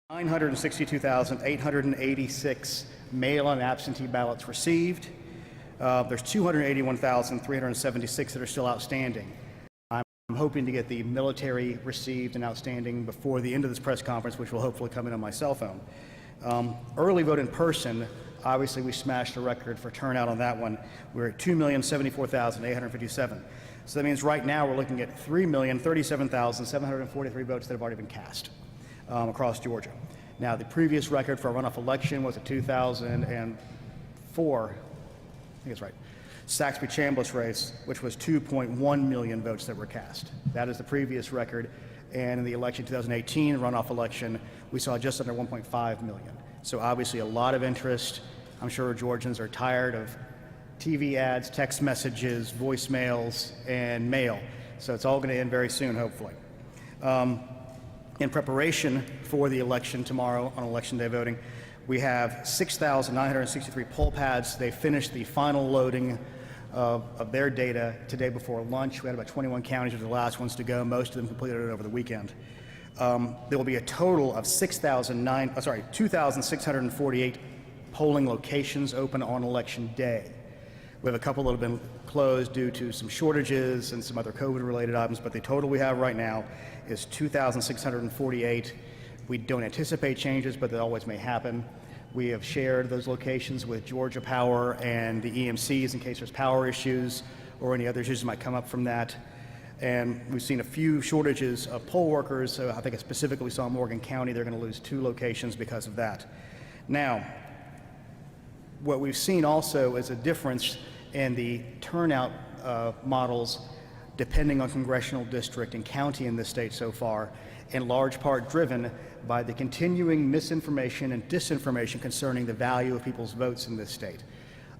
962,886 mail and absentee ballots received. There's 281,376 that are still outstanding. I'm hoping to get the military received and outstanding before the end of this press conference, which will hopefully come in on my cell phone. Early vote in person, obviously we smashed the record for turnout on that one. We're at 2,074,857. So that means right now we're looking at 3,037,743 votes that have already been cast across Georgia. Now, the previous record for a runoff election was a 2004, I think it's right, Saxby-Chambliss race, which was 2.1 million votes that were cast. That is the previous record. And in the election 2018 runoff election, we saw just under 1.5 million. So obviously a lot of interest. I'm sure Georgians are tired of TV ads, text messages, voicemails, and mail. So it's all going to end very soon, hopefully. In preparation for the election tomorrow on Election Day voting, we have 6,963 poll pads. They finished the final loading of their data today before lunch. We had about 21 counties were the last ones to go. Most of them completed it over the weekend. There will be a total of 2,648 polling locations open on Election Day. We have a couple that have been closed due to some shortages and some other COVID-related items, but the total we have right now is 2,648. We don't anticipate changes, but that always may happen. We have shared those locations with Georgia Power and the EMCs in case there's power issues or any other issues that might come up from that. And we've seen a few shortages of poll workers. So I think specifically we saw Morgan County, they're going to lose 2 locations because of that. Now, what we've seen also is a difference in the turnout models depending on congressional district and county in this state so far, in large part driven by the continuing misinformation and disinformation concerning the value of people's votes in this state.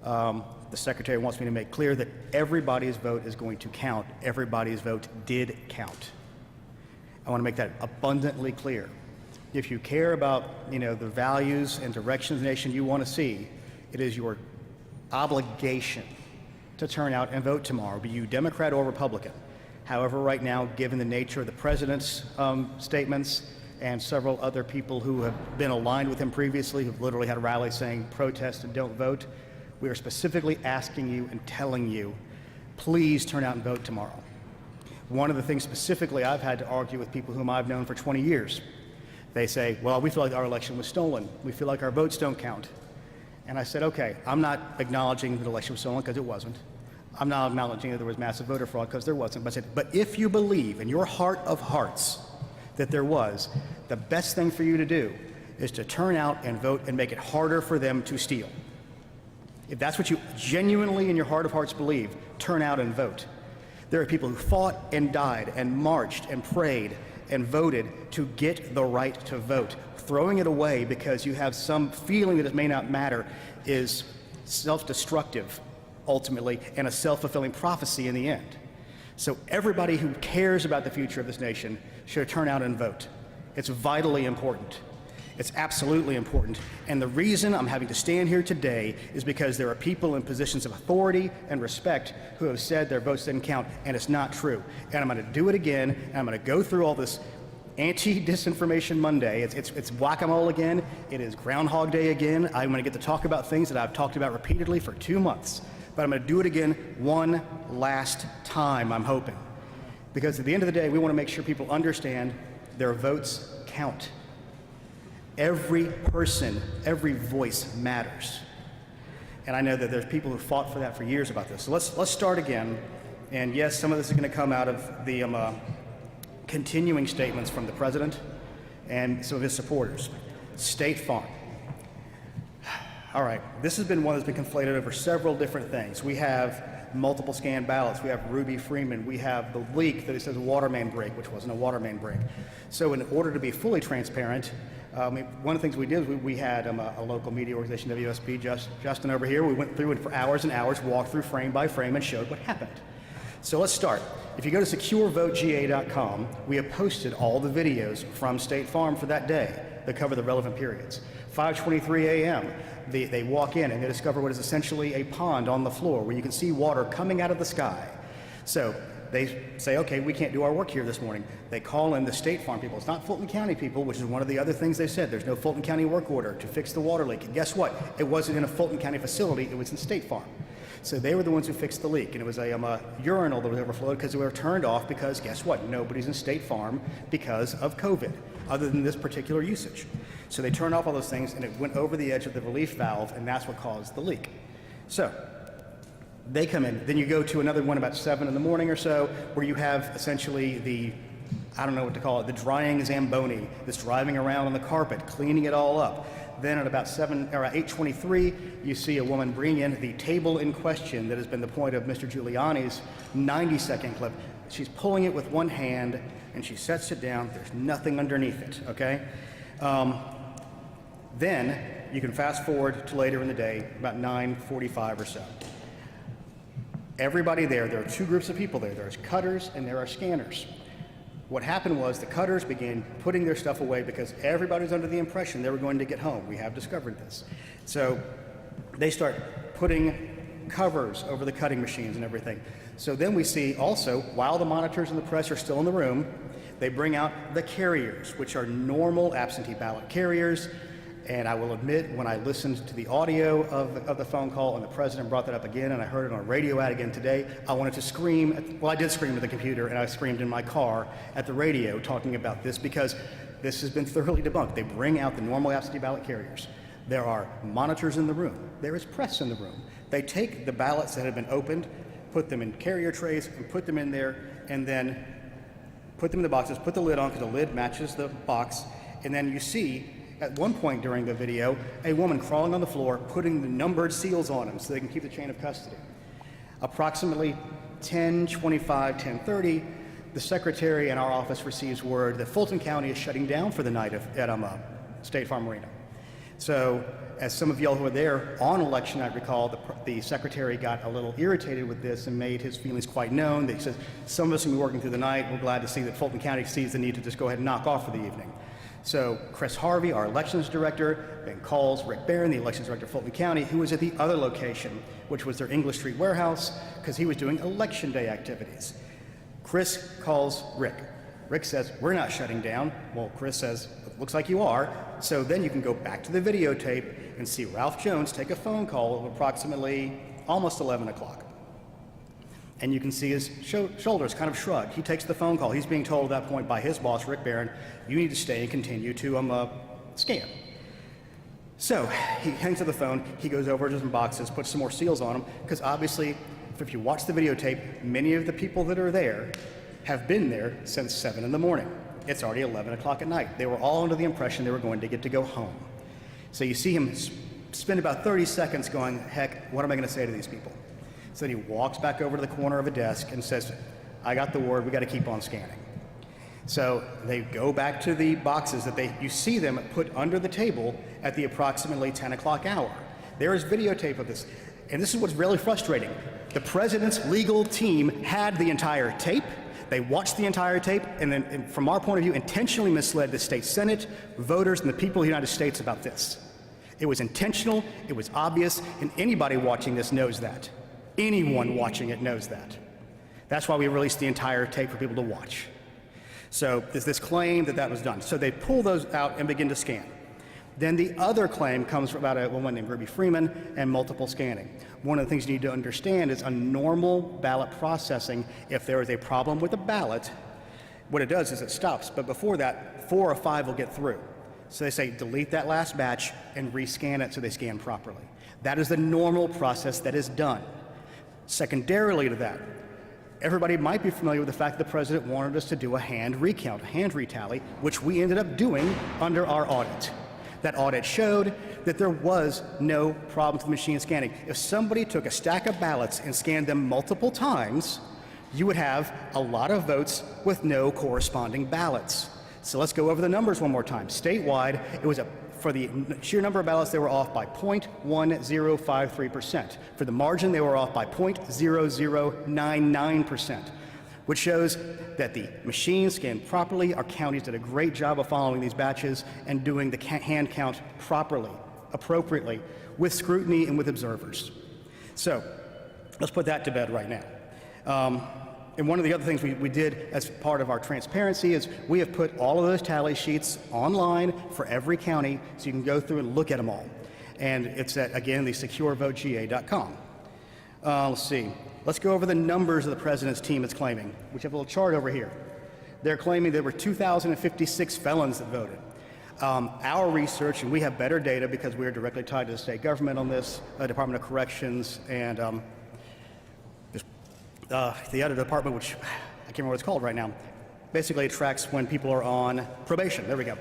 The Secretary wants me to make clear that everybody's vote is going to count. Everybody's vote did count. I want to make that abundantly clear. If you care about, the values and direction of the nation you want to see, it is your obligation to turn out and vote tomorrow, be you Democrat or Republican. However, right now, given the nature of the president's statements and several other people who have been aligned with him previously, who've literally had rallies saying protest and don't vote, we are specifically asking you and telling you, please turn out and vote tomorrow. One of the things specifically I've had to argue with people whom I've known for 20 years, they say, well, we feel like our election was stolen. We feel like our votes don't count. And I said, okay, I'm not acknowledging that the election was stolen because it wasn't. I'm not acknowledging that there was massive voter fraud because there wasn't. But I said, but if you believe in your heart of hearts that there was, the best thing for you to do is to turn out and vote and make it harder for them to steal. If that's what you genuinely in your heart of hearts believe, turn out and vote. There are people who fought and died and marched and prayed and voted to get the right to vote. Throwing it away because you have some feeling that it may not matter is self-destructive, ultimately, and a self-fulfilling prophecy in the end. So everybody who cares about the future of this nation should turn out and vote. It's vitally important. It's absolutely important. And the reason I'm having to stand here today is because there are people in positions of authority and respect who have said their votes didn't count, and it's not true. And I'm going to do it again, and I'm going to go through all this anti-disinformation Monday. It's whack-a-mole again. It is Groundhog Day again. I'm going to get to talk about things that I've talked about repeatedly for 2 months. But I'm going to do it again one last time, I'm hoping. Because at the end of the day, we want to make sure people understand their votes count. Every person, every voice matters. And I know that there's people who fought for that for years about this. So let's start again. And yes, some of this is going to come out of the continuing statements from the president and some of his supporters. State Farm. All right, this has been one that's been conflated over several different things. We have multiple scanned ballots. We have Ruby Freeman. We have the leak that it says water main break, which wasn't a water main break. So in order to be fully transparent, one of the things we did is we had a local media organization, WSB, Justin over here. We went through it for hours and hours, walked through frame by frame and showed what happened. So let's start. If you go to securevotega.com, we have posted all the videos from State Farm for that day that cover the relevant periods. 5:23 a.m., they walk in and they discover what is essentially a pond on the floor where you can see water coming out of the sky. So they say, okay, we can't do our work here this morning. They call in the State Farm people. It's not Fulton County people, which is one of the other things they said. There's no Fulton County work order to fix the water leak. And guess what? It wasn't in a Fulton County facility. It was in State Farm. So they were the ones who fixed the leak. And it was a urinal that was overflowed because they were turned off because, guess what? Nobody's in State Farm because of COVID, other than this particular usage. So they turned off all those things, and it went over the edge of the relief valve, and that's what caused the leak. So they come in. Then you go to another one about 7 in the morning or so, where you have essentially the, I don't know what to call it, the drying Zamboni that's driving around on the carpet, cleaning it all up. Then at about 8:23, you see a woman bring in the table in question that has been the point of Mr. Giuliani's 90-second clip. She's pulling it with one hand, and she sets it down. There's nothing underneath it, okay? Then you can fast forward to later in the day, about 9:45 or so. Everybody there are two groups of people there. There's cutters and there are scanners. What happened was the cutters began putting their stuff away because everybody was under the impression they were going to get home. We have discovered this. So they start putting covers over the cutting machines and everything. So then we see also, while the monitors and the press are still in the room, they bring out the carriers, which are normal absentee ballot carriers. And I will admit, when I listened to the audio of the phone call and the president brought that up again, and I heard it on a radio ad again today, I wanted to scream. Well, I did scream at the computer, and I screamed in my car at the radio talking about this because this has been thoroughly debunked. They bring out the normal absentee ballot carriers. There are monitors in the room. There is press in the room. They take the ballots that have been opened, put them in carrier trays, and put them in there, and then put them in the boxes, put the lid on because the lid matches the box, and then you see at one point during the video, a woman crawling on the floor, putting the numbered seals on them so they can keep the chain of custody. Approximately 10:25, 10:30, the secretary in our office receives word that Fulton County is shutting down for the night at State Farm Arena. So, as some of y'all who were there on election night recall, the secretary got a little irritated with this and made his feelings quite known. He says, some of us will be working through the night. We're glad to see that Fulton County sees the need to just go ahead and knock off for the evening. So Chris Harvey, our elections director, then calls Rick Barron, the elections director of Fulton County, who was at the other location, which was their English Street warehouse, because he was doing election day activities. Chris calls Rick. Rick says, we're not shutting down. Well, Chris says, it looks like you are. So then you can go back to the videotape and see Ralph Jones take a phone call at approximately almost 11 o'clock. And you can see his shoulders kind of shrug. He takes the phone call. He's being told at that point by his boss, Rick Barron, you need to stay and continue to scan. So he hangs up the phone. He goes over to some boxes, puts some more seals on them, because obviously, if you watch the videotape, many of the people that are there have been there since 7 in the morning. It's already 11 o'clock at night. They were all under the impression they were going to get to go home. So you see him spend about 30 seconds going, heck, what am I going to say to these people? So then he walks back over to the corner of a desk and says, I got the word, we got to keep on scanning. So they go back to the boxes that you see them put under the table at the approximately 10 o'clock hour. There is videotape of this. And this is what's really frustrating. The president's legal team had the entire tape. They watched the entire tape and then, from our point of view, intentionally misled the state Senate, voters, and the people of the United States about this. It was intentional, it was obvious, and anybody watching this knows that. Anyone watching it knows that. That's why we released the entire tape for people to watch. So there's this claim that that was done. So they pull those out and begin to scan. Then the other claim comes from about a woman named Ruby Freeman and multiple scanning. One of the things you need to understand is a normal ballot processing, if there is a problem with the ballot, what it does is it stops. But before that, 4 or 5 will get through. So they say, delete that last batch and rescan it so they scan properly. That is the normal process that is done. Secondarily to that, everybody might be familiar with the fact that the president wanted us to do a hand recount, a hand retally, which we ended up doing under our audit. That audit showed that there was no problem with the machine scanning. If somebody took a stack of ballots and scanned them multiple times, you would have a lot of votes with no corresponding ballots. So let's go over the numbers one more time. Statewide, it was for the sheer number of ballots, they were off by 0.1053%. For the margin, they were off by 0.0099%, which shows that the machine scanned properly. Our counties did a great job of following these batches and doing the hand count properly, appropriately, with scrutiny and with observers. So let's put that to bed right now. And one of the other things we did as part of our transparency is we have put all of those tally sheets online for every county so you can go through and look at them all. And it's at, again, the securevotega.com. Let's see. Let's go over the numbers of the president's team is claiming, which have a little chart over here. They're claiming there were 2,056 felons that voted. Our research, and we have better data because we are directly tied to the state government on this, Department of Corrections, and the other department, which I can't remember what it's called right now. Basically, it tracks when people are on probation. There we go.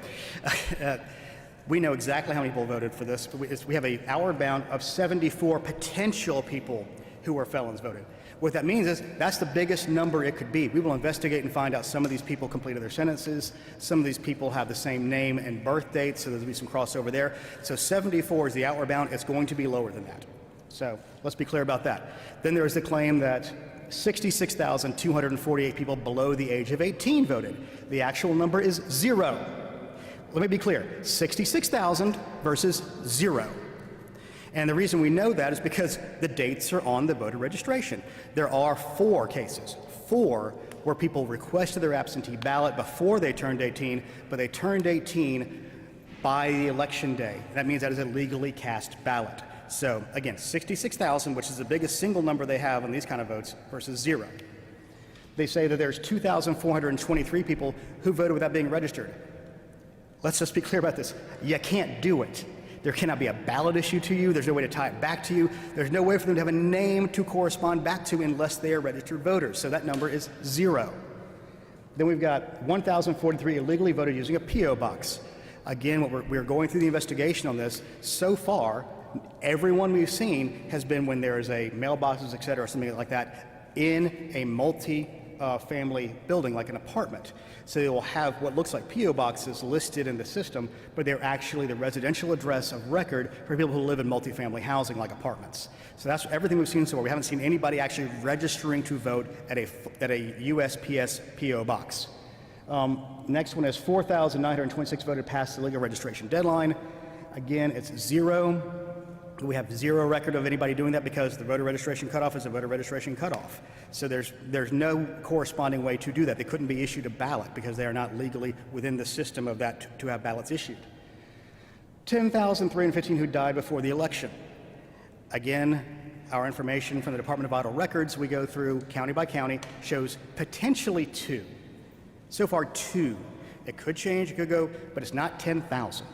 We know exactly how many people voted for this. We have an hour bound of 74 potential people who were felons voted. What that means is that's the biggest number it could be. We will investigate and find out some of these people completed their sentences. Some of these people have the same name and birth date, so there'll be some crossover there. So 74 is the outward bound. It's going to be lower than that. So let's be clear about that. Then there is the claim that 66,248 people below the age of 18 voted. The actual number is 0. Let me be clear, 66,000 versus 0. And the reason we know that is because the dates are on the voter registration. There are 4 cases, 4 where people requested their absentee ballot before they turned 18, but they turned 18 by the election day. That means that is a legally cast ballot. So again, 66,000, which is the biggest single number they have on these kind of votes, versus 0. They say that there's 2,423 people who voted without being registered. Let's just be clear about this. You can't do it. There cannot be a ballot issued to you. There's no way to tie it back to you. There's no way for them to have a name to correspond back to unless they are registered voters. So that number is 0. Then we've got 1,043 illegally voted using a P.O. box. Again, we're going through the investigation on this. So far, everyone we've seen has been when there is a mailboxes, et cetera, or something like that in a multi-family building, like an apartment. So they will have what looks like P.O. boxes listed in the system, but they're actually the residential address of record for people who live in multifamily housing, like apartments. So that's everything we've seen so far. We haven't seen anybody actually registering to vote at a USPS P.O. box. Next one is 4,926 voted past the legal registration deadline. Again, it's 0. We have 0 record of anybody doing that because the voter registration cutoff is a voter registration cutoff. So there's no corresponding way to do that. They couldn't be issued a ballot because they are not legally within the system of that to have ballots issued. 10,315 who died before the election. Again, our information from the Department of Vital Records, we go through county by county, shows potentially 2. So far, 2. It could change, it could go, but it's not 10,000.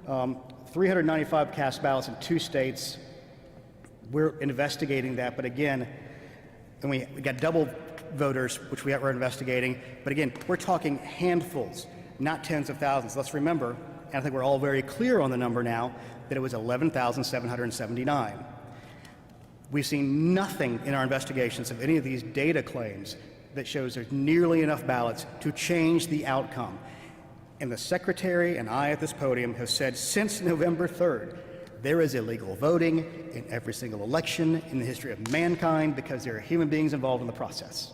395 cast ballots in 2 states. We're investigating that, but again, and we got double voters, which we're investigating, but again, we're talking handfuls, not tens of thousands. Let's remember, and I think we're all very clear on the number now, that it was 11,779. We've seen nothing in our investigations of any of these data claims that shows there's nearly enough ballots to change the outcome. And the Secretary and I at this podium have said since November 3rd, there is illegal voting in every single election in the history of mankind because there are human beings involved in the process.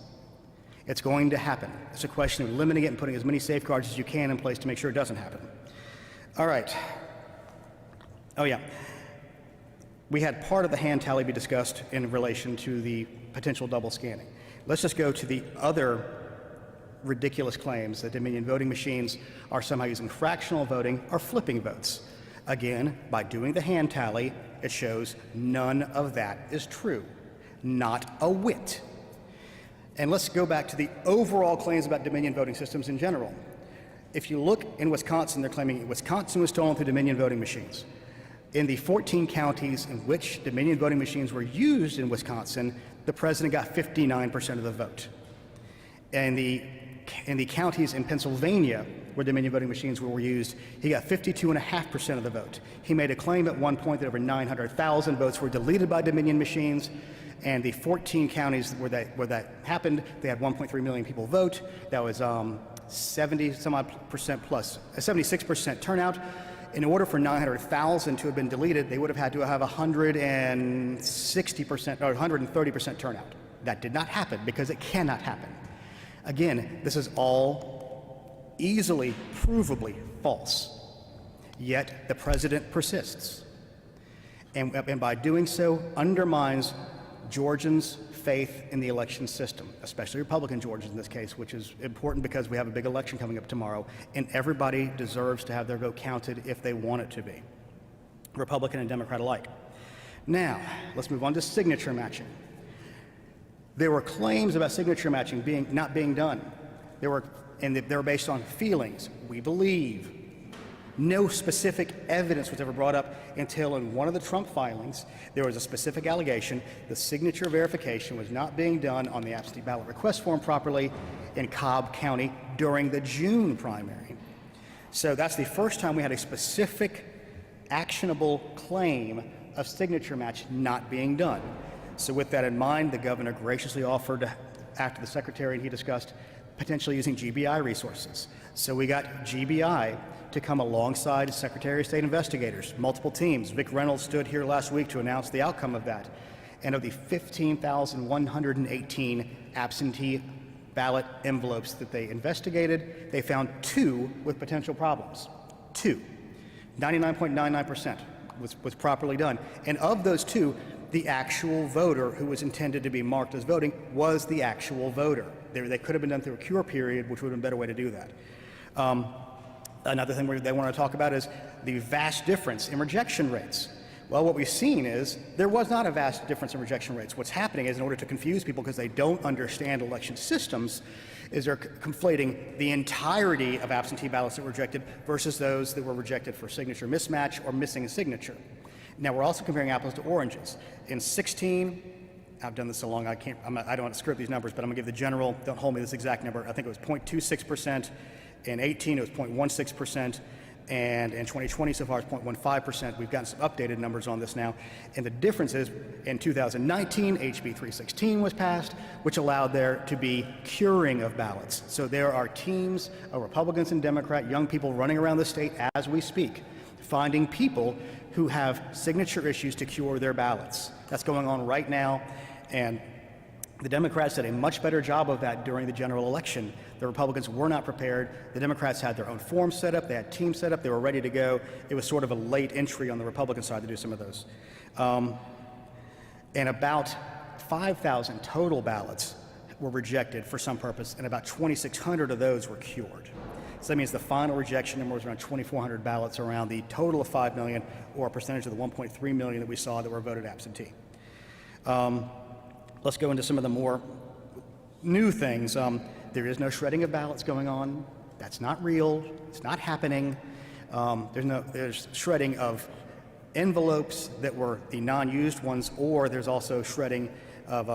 It's going to happen. It's a question of limiting it and putting as many safeguards as you can in place to make sure it doesn't happen. All right. Oh yeah. We had part of the hand tally be discussed in relation to the potential double scanning. Let's just go to the other ridiculous claims that Dominion voting machines are somehow using fractional voting or flipping votes. Again, by doing the hand tally, it shows none of that is true. Not a whit. And let's go back to the overall claims about Dominion voting systems in general. If you look in Wisconsin, they're claiming Wisconsin was stolen through Dominion voting machines. In the 14 counties in which Dominion voting machines were used in Wisconsin, the president got 59% of the vote. In the counties in Pennsylvania where Dominion voting machines were used, he got 52.5% of the vote. He made a claim at one point that over 900,000 votes were deleted by Dominion machines, and the 14 counties where that happened, they had 1.3 million people vote. That was 70% plus, a 76% turnout. In order for 900,000 to have been deleted, they would have had to have 160% or 130% turnout. That did not happen because it cannot happen. Again, this is all easily, provably false. Yet the president persists. And by doing so, undermines Georgians' faith in the election system, especially Republican Georgians in this case, which is important because we have a big election coming up tomorrow, and everybody deserves to have their vote counted if they want it to be, Republican and Democrat alike. Now, let's move on to signature matching. There were claims about signature matching not being done. They were based on feelings. We believe. No specific evidence was ever brought up until in one of the Trump filings, there was a specific allegation the signature verification was not being done on the absentee ballot request form properly in Cobb County during the June primary. So that's the first time we had a specific actionable claim of signature match not being done. So with that in mind, the governor graciously offered to act to the secretary, and he discussed potentially using GBI resources. So we got GBI to come alongside Secretary of State investigators, multiple teams. Vic Reynolds stood here last week to announce the outcome of that. And of the 15,118 absentee ballot envelopes that they investigated, they found 2 with potential problems. 2. 99.99% was properly done. And of those 2, the actual voter who was intended to be marked as voting was the actual voter. They could have been done through a cure period, which would have been a better way to do that. Another thing they want to talk about is the vast difference in rejection rates. Well, what we've seen is there was not a vast difference in rejection rates. What's happening is, in order to confuse people because they don't understand election systems, is they're conflating the entirety of absentee ballots that were rejected versus those that were rejected for signature mismatch or missing a signature. Now, we're also comparing apples to oranges. In 16, I've done this so long I don't want to screw up these numbers, but I'm going to give the general, don't hold me this exact number, I think it was 0.26%. In 18, it was 0.16%, and in 2020 so far it's 0.15%. We've gotten some updated numbers on this now, and the difference is in 2019, HB 316 was passed, which allowed there to be curing of ballots. So there are teams of Republicans and Democrat, young people running around the state as we speak, finding people who have signature issues to cure their ballots. That's going on right now, and the Democrats did a much better job of that during the general election. The Republicans were not prepared. The Democrats had their own forms set up. They had teams set up. They were ready to go. It was sort of a late entry on the Republican side to do some of those. And about 5,000 total ballots were rejected for some purpose, and about 2,600 of those were cured. So that means the final rejection number was around 2,400 ballots, around the total of 5 million, or a percentage of the 1.3 million that we saw that were voted absentee. Let's go into some of the more new things. There is no shredding of ballots going on. That's not real. It's not happening. There's shredding of envelopes that were the non-used ones, or there's also shredding of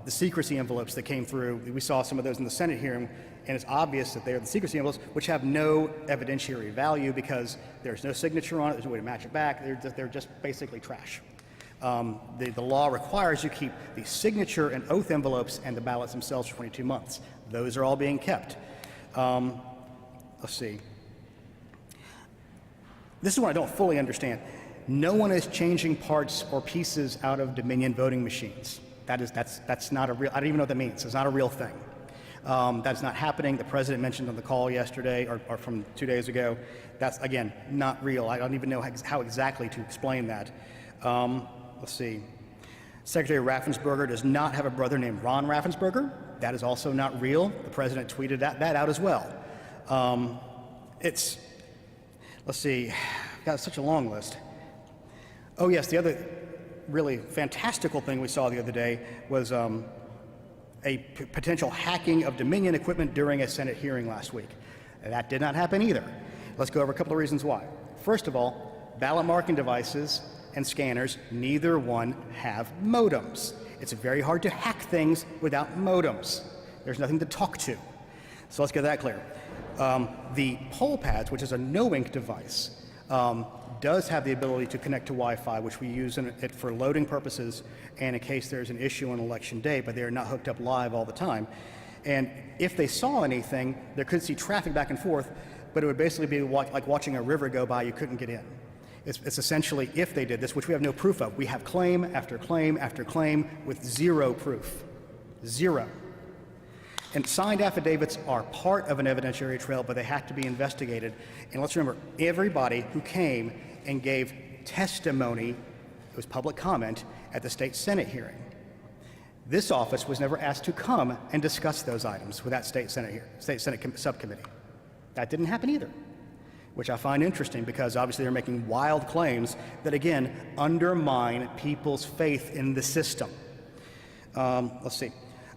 the secrecy envelopes that came through. We saw some of those in the Senate hearing, and it's obvious that they are the secrecy envelopes, which have no evidentiary value because there's no signature on it. There's no way to match it back. They're just basically trash. The law requires you keep the signature and oath envelopes and the ballots themselves for 22 months. Those are all being kept. Let's see. This is what I don't fully understand. No one is changing parts or pieces out of Dominion voting machines. That's not a real, I don't even know what that means. It's not a real thing. That's not happening. The president mentioned on the call yesterday, or from 2 days ago, that's, again, not real. I don't even know how exactly to explain that. Let's see. Secretary Raffensberger does not have a brother named Ron Raffensberger. That is also not real. The president tweeted that out as well. Let's see, I've got such a long list. Oh yes, the other really fantastical thing we saw the other day was a potential hacking of Dominion equipment during a Senate hearing last week. That did not happen either. Let's go over a couple of reasons why. First of all, ballot marking devices and scanners, neither one have modems. It's very hard to hack things without modems. There's nothing to talk to. So let's get that clear. The poll pads, which is a no-ink device, does have the ability to connect to Wi-Fi, which we use it for loading purposes and in case there's an issue on election day, but they are not hooked up live all the time. And if they saw anything, they could see traffic back and forth, but it would basically be like watching a river go by. You couldn't get in. It's essentially, if they did this, which we have no proof of. We have claim after claim after claim with zero proof. Zero. And signed affidavits are part of an evidentiary trail, but they have to be investigated. And let's remember, everybody who came and gave testimony, it was public comment, at the state Senate hearing. This office was never asked to come and discuss those items with that state Senate subcommittee. That didn't happen either, which I find interesting because obviously they're making wild claims that, again, undermine people's faith in the system. Let's see.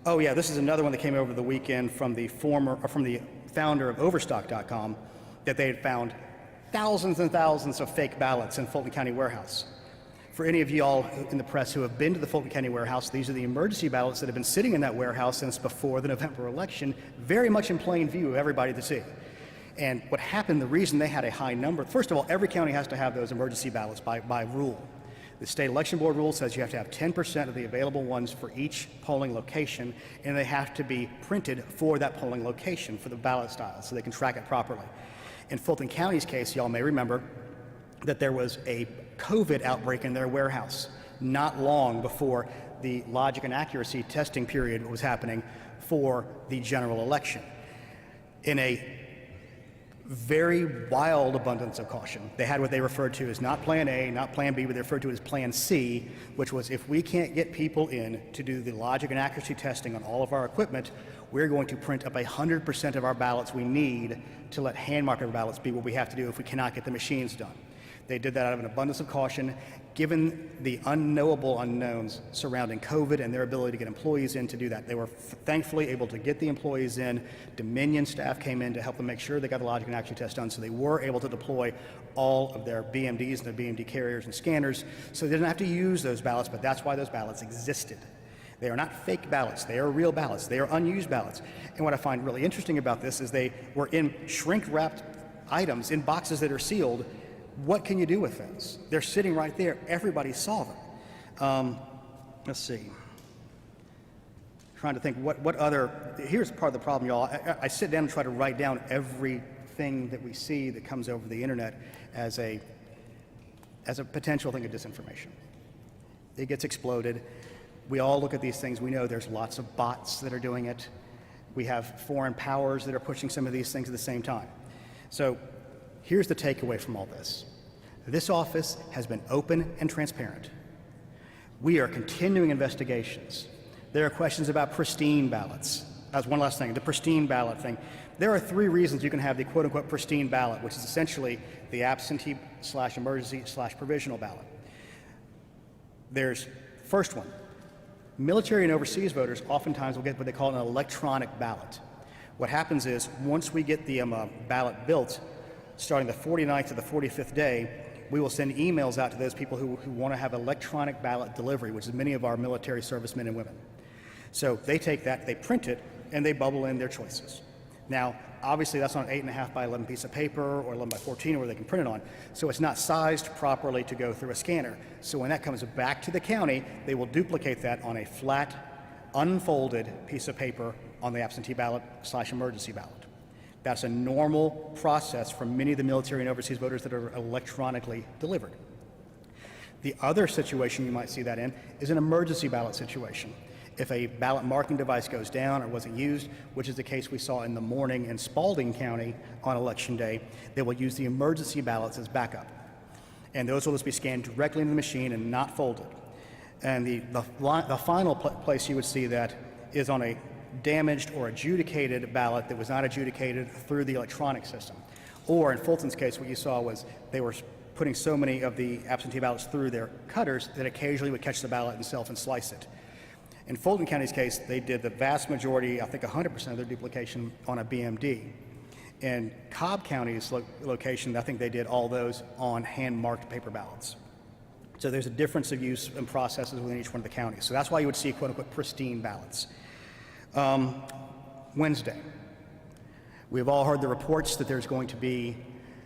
Oh yeah, this is another one that came over the weekend from the founder of Overstock.com, that they had found thousands and thousands of fake ballots in Fulton County warehouse. For any of you all in the press who have been to the Fulton County warehouse, these are the emergency ballots that have been sitting in that warehouse since before the November election, very much in plain view of everybody to see. And what happened, the reason they had a high number, first of all, every county has to have those emergency ballots by rule. The state election board rule says you have to have 10% of the available ones for each polling location, and they have to be printed for that polling location for the ballot style so they can track it properly. In Fulton County's case, y'all may remember that there was a COVID outbreak in their warehouse not long before the logic and accuracy testing period was happening for the general election. In a very wild abundance of caution, they had what they referred to as not Plan A, not Plan B, but they referred to it as Plan C, which was if we can't get people in to do the logic and accuracy testing on all of our equipment, we're going to print up 100% of our ballots we need to let hand-marked ballots be what we have to do if we cannot get the machines done. They did that out of an abundance of caution, given the unknowable unknowns surrounding COVID and their ability to get employees in to do that. They were thankfully able to get the employees in. Dominion staff came in to help them make sure they got the logic and accuracy test done, so they were able to deploy all of their BMDs and their BMD carriers and scanners, so they didn't have to use those ballots, but that's why those ballots existed. They are not fake ballots. They are real ballots. They are unused ballots. And what I find really interesting about this is they were in shrink-wrapped items in boxes that are sealed. What can you do with those? They're sitting right there. Everybody saw them. Let's see. Trying to think what other, here's part of the problem, y'all. I sit down and try to write down everything that we see that comes over the internet as a potential thing of disinformation. It gets exploded. We all look at these things. We know there's lots of bots that are doing it. We have foreign powers that are pushing some of these things at the same time. So here's the takeaway from all this. This office has been open and transparent. We are continuing investigations. There are questions about pristine ballots. That's one last thing, the pristine ballot thing. There are 3 reasons you can have the quote-unquote pristine ballot, which is essentially the absentee/emergency/provisional ballot. There's first one. Military and overseas voters oftentimes will get what they call an electronic ballot. What happens is once we get the ballot built, starting the 49th to the 45th day, we will send emails out to those people who want to have electronic ballot delivery, which is many of our military servicemen and women. So they take that, they print it, and they bubble in their choices. Now, obviously that's on an 8.5 by 11 piece of paper or 11 by 14 where they can print it on, so it's not sized properly to go through a scanner. So when that comes back to the county, they will duplicate that on a flat, unfolded piece of paper on the absentee ballot/emergency ballot. That's a normal process for many of the military and overseas voters that are electronically delivered. The other situation you might see that in is an emergency ballot situation. If a ballot marking device goes down or wasn't used, which is the case we saw in the morning in Spalding County on Election Day, they will use the emergency ballots as backup. And those will just be scanned directly into the machine and not folded. And the final place you would see that is on a damaged or adjudicated ballot that was not adjudicated through the electronic system. Or in Fulton's case, what you saw was they were putting so many of the absentee ballots through their cutters that occasionally would catch the ballot itself and slice it. In Fulton County's case, they did the vast majority, I think 100% of their duplication on a BMD. In Cobb County's location, I think they did all those on hand-marked paper ballots. So there's a difference of use and processes within each one of the counties. So that's why you would see quote-unquote pristine ballots. Wednesday, we've all heard the reports that there's going to be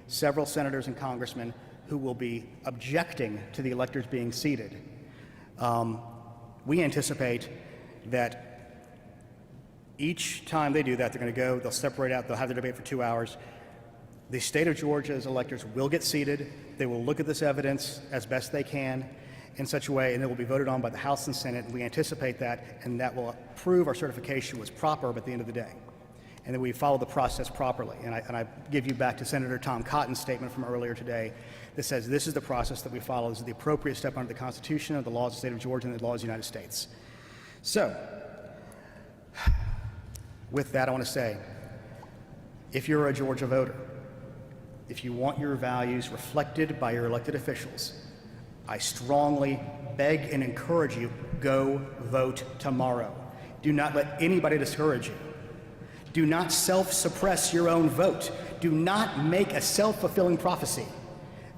several senators and congressmen who will be objecting to the electors being seated. We anticipate that each time they do that, they're going to go, they'll separate out, they'll have their debate for 2 hours. The state of Georgia's electors will get seated. They will look at this evidence as best they can in such a way, and it will be voted on by the House and Senate. We anticipate that, and that will prove our certification was proper at the end of the day, and that we follow the process properly. And I give you back to Senator Tom Cotton's statement from earlier today that says this is the process that we follow. This is the appropriate step under the Constitution, of the laws of the state of Georgia, and the laws of the United States. So, with that, I want to say, if you're a Georgia voter, if you want your values reflected by your elected officials, I strongly beg and encourage you, go vote tomorrow. Do not let anybody discourage you. Do not self-suppress your own vote. Do not make a self-fulfilling prophecy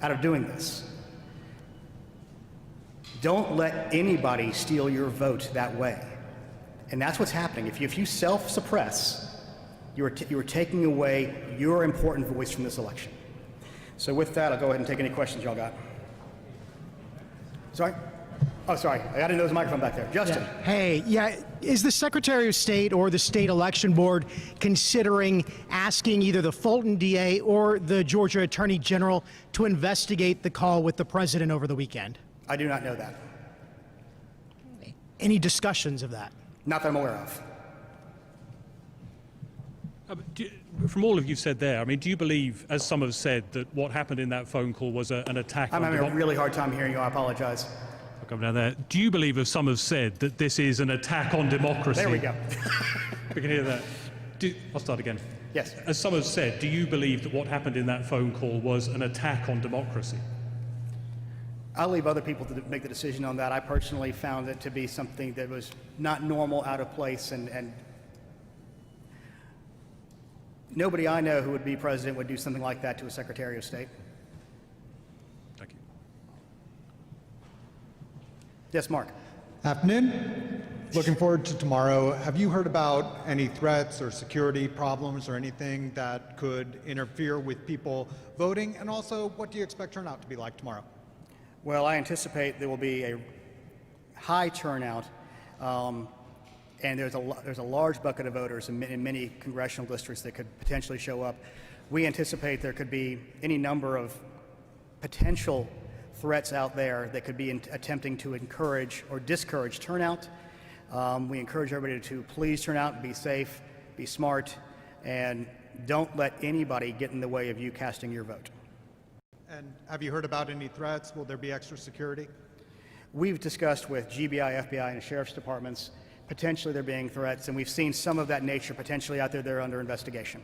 out of doing this. Don't let anybody steal your vote that way. And that's what's happening. If you self-suppress, you're taking away your important voice from this election. So with that, I'll go ahead and take any questions y'all got. Sorry? Oh, sorry. I didn't know there was a microphone back there. Justin. Yeah. Hey, yeah, is the Secretary of State or the State Election Board considering asking either the Fulton DA or the Georgia Attorney General to investigate the call with the president over the weekend? I do not know that. Any discussions of that? Not that I'm aware of. From all of you've said there, I mean, do you believe, as some have said, that what happened in that phone call was an attack I'm on having a really hard time hearing you. I apologize. I'll come down there. Do you believe, as some have said, that this is an attack on democracy? There we go. We can hear that. I'll start again. Yes. As some have said, do you believe that what happened in that phone call was an attack on democracy? I'll leave other people to make the decision on that. I personally found it to be something that was not normal, out of place, and nobody I know who would be president would do something like that to a Secretary of State. Thank you. Yes, Mark. Afternoon. Looking forward to tomorrow. Have you heard about any threats or security problems or anything that could interfere with people voting? And also, what do you expect turnout to be like tomorrow? Well, I anticipate there will be a high turnout, and there's a large bucket of voters in many congressional districts that could potentially show up. We anticipate there could be any number of potential threats out there that could be attempting to encourage or discourage turnout. We encourage everybody to please turn out and be safe, be smart, and don't let anybody get in the way of you casting your vote. And have you heard about any threats? Will there be extra security? We've discussed with GBI, FBI, and sheriff's departments, potentially there being threats, and we've seen some of that nature potentially out there. They're under investigation.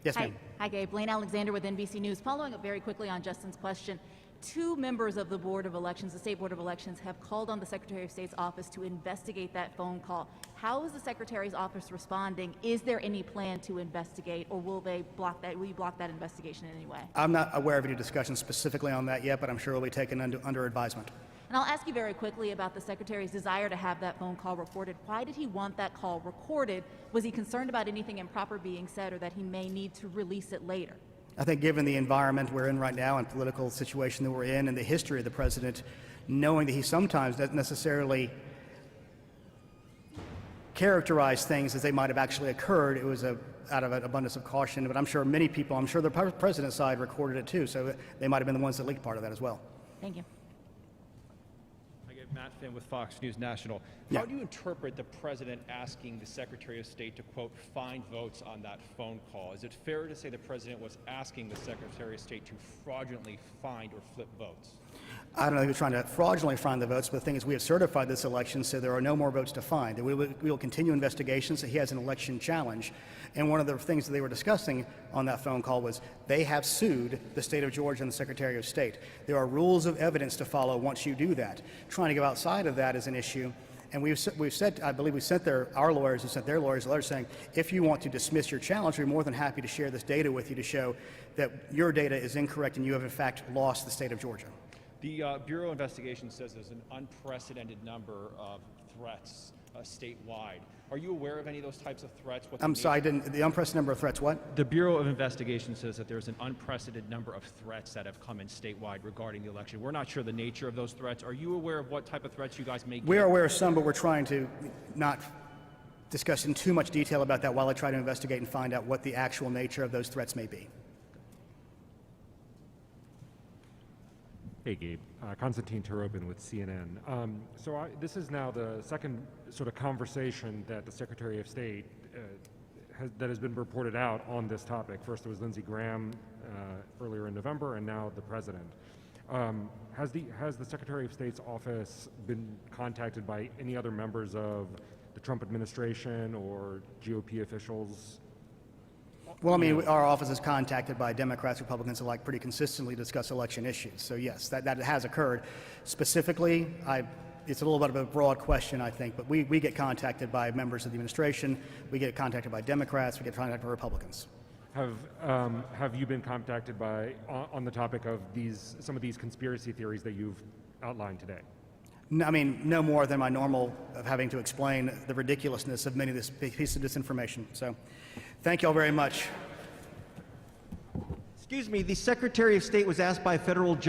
Yes, ma'am. Hi, Gabe. Blaine Alexander with NBC News. Following up very quickly on Justin's question, 2 members of the Board of Elections, the State Board of Elections, have called on the Secretary of State's office to investigate that phone call. How is the Secretary's office responding? Is there any plan to investigate, or will they block that? Will you block that investigation in any way? I'm not aware of any discussions specifically on that yet, but I'm sure it'll be taken under advisement. And I'll ask you very quickly about the Secretary's desire to have that phone call recorded. Why did he want that call recorded? Was he concerned about anything improper being said, or that he may need to release it later? I think given the environment we're in right now and political situation that we're in and the history of the president, knowing that he sometimes doesn't necessarily characterize things as they might have actually occurred, it was out of an abundance of caution. But I'm sure many people, I'm sure the president's side recorded it too, so they might have been the ones that leaked part of that as well. Thank you. Matt Finn with Fox News National. Yeah. How do you interpret the president asking the Secretary of State to, quote, find votes on that phone call? Is it fair to say the president was asking the Secretary of State to fraudulently find or flip votes? I don't know if he was trying to fraudulently find the votes, but the thing is we have certified this election, so there are no more votes to find. We will continue investigations. He has an election challenge. And one of the things that they were discussing on that phone call was they have sued the state of Georgia and the Secretary of State. There are rules of evidence to follow once you do that. Trying to go outside of that is an issue. And we've said, I believe we sent our lawyers and sent their lawyers a letter saying, if you want to dismiss your challenge, we're more than happy to share this data with you to show that your data is incorrect and you have in fact lost the state of Georgia. The Bureau of Investigation says there's an unprecedented number of threats statewide. Are you aware of any of those types of threats? I'm sorry, the unprecedented number of threats, what? The Bureau of Investigation says that there's an unprecedented number of threats that have come in statewide regarding the election. We're not sure the nature of those threats. Are you aware of what type of threats you guys may get? We are aware of some, but we're trying to not discuss in too much detail about that while I try to investigate and find out what the actual nature of those threats may be. Hey, Gabe. Konstantin Turobin with CNN. This is now the second sort of conversation that the Secretary of State that has been reported out on this topic. First it was Lindsey Graham earlier in November, and now the President. Has the Secretary of State's office been contacted by any other members of the Trump administration or GOP officials? Well, I mean, our office is contacted by Democrats, Republicans alike pretty consistently to discuss election issues. So yes, that has occurred. Specifically, it's a little bit of a broad question, I think, but we get contacted by members of the administration, we get contacted by Democrats, we get contacted by Republicans. Have you been contacted by on the topic of some of these conspiracy theories that you've outlined today? No, I mean, no more than my normal of having to explain the ridiculousness of many of this piece of disinformation. So, thank you all very much. Excuse me, the Secretary of State was asked by a federal judge